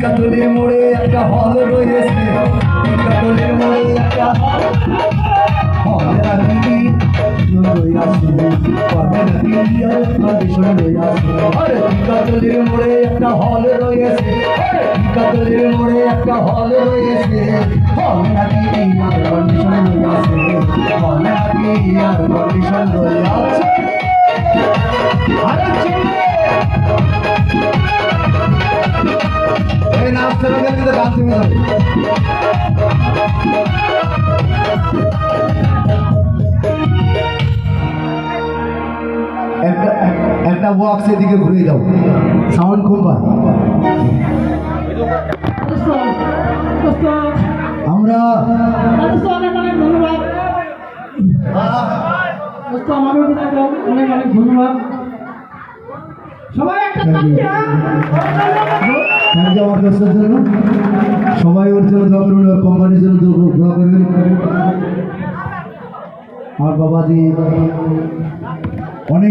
কাতলির মোড়ে একটা হল রয়েছে, কাতলির মোড়ে একটা হল রাখি কাতলির মোড়ে একটা হল রয়েছে, কাতলির মোড়ে একটা হল রয়েছে, হল নাকি আর কন্ডিশন রয়েছে, হল নাকি আর কন্ডিশন রয়েছে। এই নাচতে হবে কিন্তু গান শুনতে হবে। একটা বক্স এদিকে ঘুরে যাও, সাউন্ড খুব ভালো। আমরা অনেক ধন্যবাদ সবাই একটা আমার দোস্তের জন্য সবাই ওর জন্য দোয়া করবেন, ওর কোম্পানির জন্য দোয়া করবেন। আমার বাবাজি অনেক